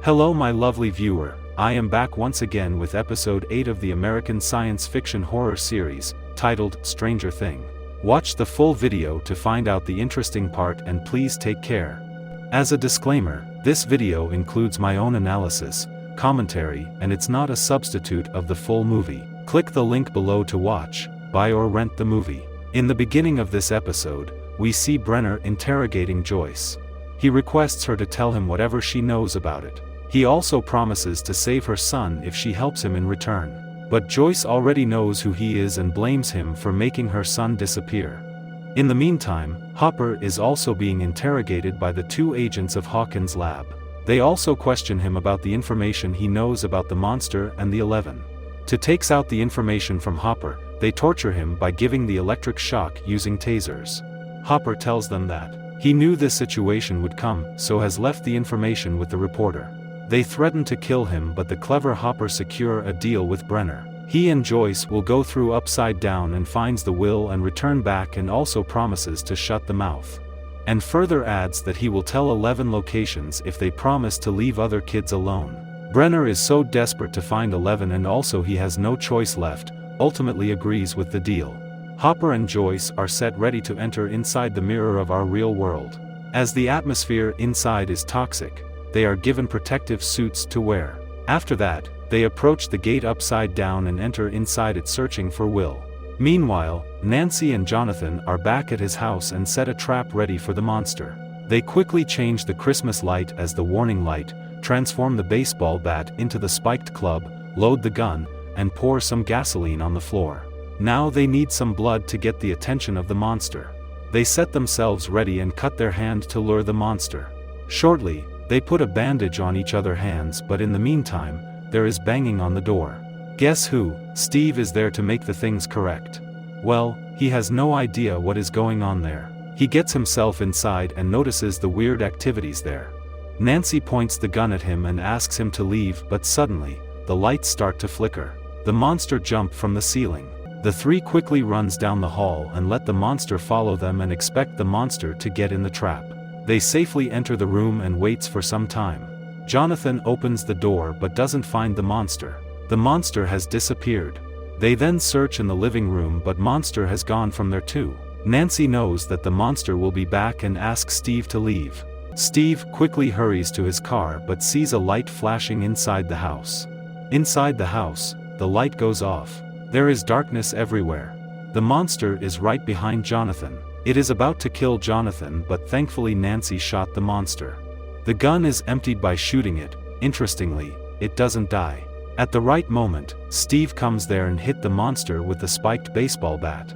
Hello my lovely viewer, I am back once again with episode 8 of the American science fiction horror series, titled Stranger Thing. Watch the full video to find out the interesting part and please take care. As a disclaimer, this video includes my own analysis, commentary, and it's not a substitute of the full movie. Click the link below to watch, buy or rent the movie. In the beginning of this episode, we see Brenner interrogating Joyce. He requests her to tell him whatever she knows about it. He also promises to save her son if she helps him in return. But Joyce already knows who he is and blames him for making her son disappear. In the meantime, Hopper is also being interrogated by the two agents of Hawkins' lab. They also question him about the information he knows about the monster and the 11. To take out the information from Hopper, they torture him by giving the electric shock using tasers. Hopper tells them that he knew this situation would come, so has left the information with the reporter. They threaten to kill him, but the clever Hopper secure a deal with Brenner. He and Joyce will go through upside down and finds the will and return back, and also promises to shut the mouth. And further adds that he will tell 11 locations if they promise to leave other kids alone. Brenner is so desperate to find 11 and also he has no choice left, ultimately agrees with the deal. Hopper and Joyce are set ready to enter inside the mirror of our real world. As the atmosphere inside is toxic, they are given protective suits to wear. After that, they approach the gate upside down and enter inside it searching for Will. Meanwhile, Nancy and Jonathan are back at his house and set a trap ready for the monster. They quickly change the Christmas light as the warning light, transform the baseball bat into the spiked club, load the gun, and pour some gasoline on the floor. Now they need some blood to get the attention of the monster. They set themselves ready and cut their hand to lure the monster. Shortly, they put a bandage on each other's hands, but in the meantime, there is banging on the door. Guess who? Steve is there to make the things correct. Well, he has no idea what is going on there. He gets himself inside and notices the weird activities there. Nancy points the gun at him and asks him to leave, but suddenly, the lights start to flicker. The monster jumps from the ceiling. The three quickly runs down the hall and let the monster follow them and expect the monster to get in the trap. They safely enter the room and waits for some time. Jonathan opens the door but doesn't find the monster. The monster has disappeared. They then search in the living room, but monster has gone from there too. Nancy knows that the monster will be back and asks Steve to leave. Steve quickly hurries to his car but sees a light flashing inside the house. Inside the house, the light goes off. There is darkness everywhere. The monster is right behind Jonathan. It is about to kill Jonathan, but thankfully Nancy shot the monster. The gun is emptied by shooting it. Interestingly, it doesn't die. At the right moment, Steve comes there and hit the monster with the spiked baseball bat.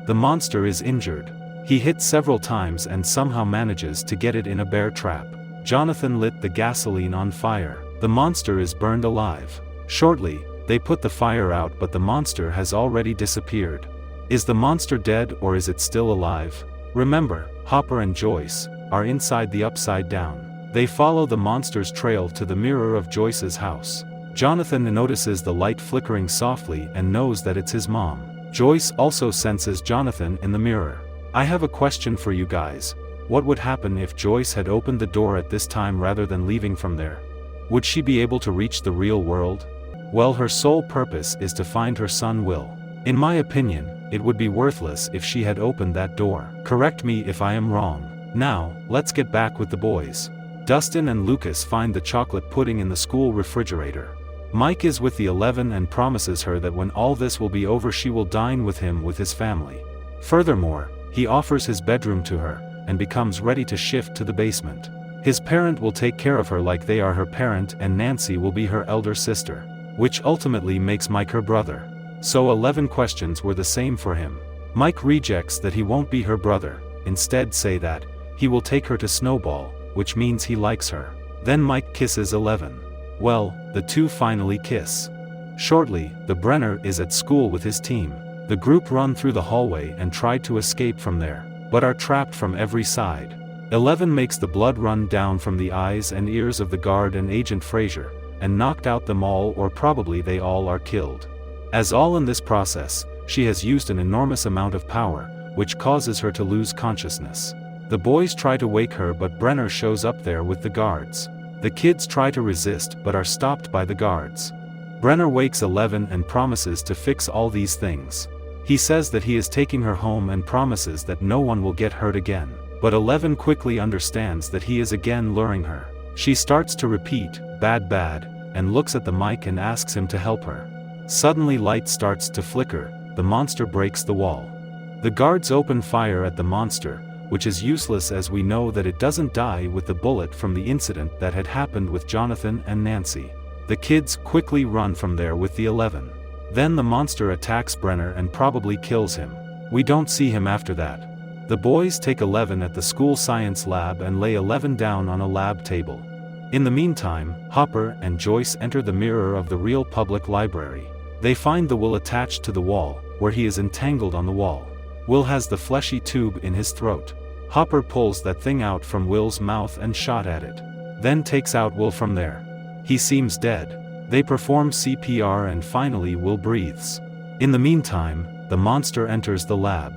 The monster is injured. He hits several times and somehow manages to get it in a bear trap. Jonathan lit the gasoline on fire. The monster is burned alive. Shortly, they put the fire out, but the monster has already disappeared. Is the monster dead or is it still alive? Remember, Hopper and Joyce are inside the upside down. They follow the monster's trail to the mirror of Joyce's house. Jonathan notices the light flickering softly and knows that it's his mom. Joyce also senses Jonathan in the mirror. I have a question for you guys. What would happen if Joyce had opened the door at this time rather than leaving from there? Would she be able to reach the real world? Well, her sole purpose is to find her son Will. In my opinion, it would be worthless if she had opened that door. Correct me if I am wrong. Now, let's get back with the boys. Dustin and Lucas find the chocolate pudding in the school refrigerator. Mike is with the 11 and promises her that when all this will be over she will dine with him with his family. Furthermore, he offers his bedroom to her, and becomes ready to shift to the basement. His parent will take care of her like they are her parent, and Nancy will be her elder sister, which ultimately makes Mike her brother. So 11 questions were the same for him. Mike rejects that he won't be her brother, instead say that he will take her to Snowball, which means he likes her. Then Mike kisses 11. Well, the two finally kiss. Shortly, the Brenner is at school with his team. The group run through the hallway and try to escape from there, but are trapped from every side. 11 makes the blood run down from the eyes and ears of the guard and Agent Fraser, and knocked out them all, or probably they all are killed. As all in this process, she has used an enormous amount of power, which causes her to lose consciousness. The boys try to wake her, but Brenner shows up there with the guards. The kids try to resist but are stopped by the guards. Brenner wakes 11 and promises to fix all these things. He says that he is taking her home and promises that no one will get hurt again. But 11 quickly understands that he is again luring her. She starts to repeat, "Bad bad," and looks at the mic and asks him to help her. Suddenly light starts to flicker, the monster breaks the wall. The guards open fire at the monster, which is useless as we know that it doesn't die with the bullet from the incident that had happened with Jonathan and Nancy. The kids quickly run from there with the 11. Then the monster attacks Brenner and probably kills him. We don't see him after that. The boys take 11 at the school science lab and lay 11 down on a lab table. In the meantime, Hopper and Joyce enter the mirror of the real public library. They find the Will attached to the wall, where he is entangled on the wall. Will has the fleshy tube in his throat. Hopper pulls that thing out from Will's mouth and shot at it. Then takes out Will from there. He seems dead. They perform CPR and finally Will breathes. In the meantime, the monster enters the lab.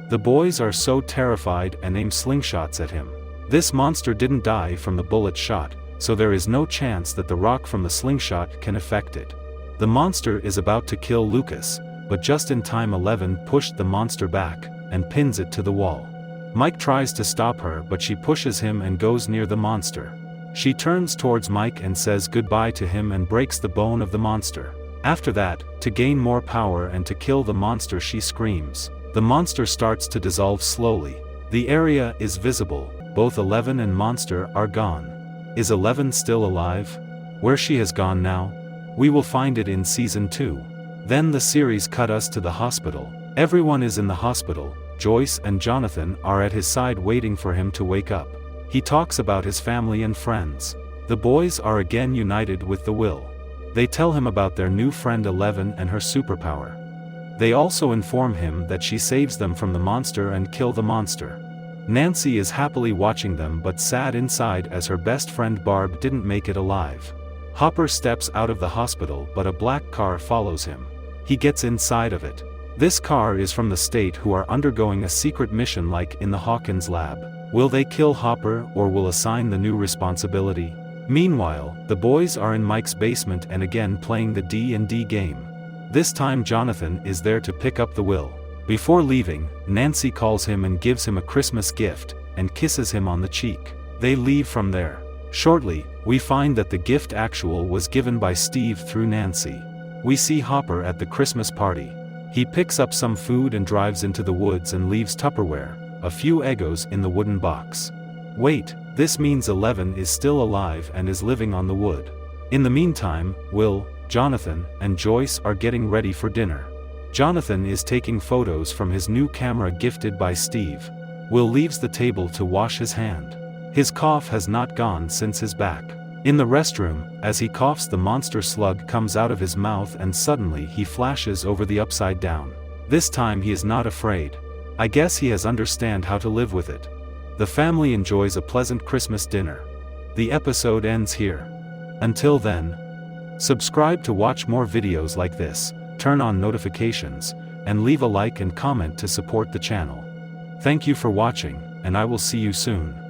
The boys are so terrified and aim slingshots at him. This monster didn't die from the bullet shot, so there is no chance that the rock from the slingshot can affect it. The monster is about to kill Lucas, but just in time 11 pushed the monster back, and pins it to the wall. Mike tries to stop her but she pushes him and goes near the monster. She turns towards Mike and says goodbye to him and breaks the bone of the monster. After that, to gain more power and to kill the monster she screams. The monster starts to dissolve slowly. The area is visible, both 11 and monster are gone. Is 11 still alive? Where she has gone now? We will find it in season 2. Then the series cut us to the hospital. Everyone is in the hospital. Joyce and Jonathan are at his side waiting for him to wake up. He talks about his family and friends. The boys are again united with the Will. They tell him about their new friend 11 and her superpower. They also inform him that she saves them from the monster and kill the monster. Nancy is happily watching them but sad inside as her best friend Barb didn't make it alive. Hopper steps out of the hospital but a black car follows him. He gets inside of it. This car is from the state who are undergoing a secret mission like in the Hawkins lab. Will they kill Hopper or will assign the new responsibility? Meanwhile, the boys are in Mike's basement and again playing the D&D game. This time Jonathan is there to pick up the Will. Before leaving, Nancy calls him and gives him a Christmas gift, and kisses him on the cheek. They leave from there. Shortly, we find that the gift actual was given by Steve through Nancy. We see Hopper at the Christmas party. He picks up some food and drives into the woods and leaves Tupperware, a few Eggos in the wooden box. Wait, this means 11 is still alive and is living on the wood. In the meantime, Will, Jonathan, and Joyce are getting ready for dinner. Jonathan is taking photos from his new camera gifted by Steve. Will leaves the table to wash his hand. His cough has not gone since his back. In the restroom, as he coughs the monster slug comes out of his mouth and suddenly he flashes over the upside down. This time he is not afraid. I guess he has understand how to live with it. The family enjoys a pleasant Christmas dinner. The episode ends here. Until then, subscribe to watch more videos like this, turn on notifications, and leave a like and comment to support the channel. Thank you for watching, and I will see you soon.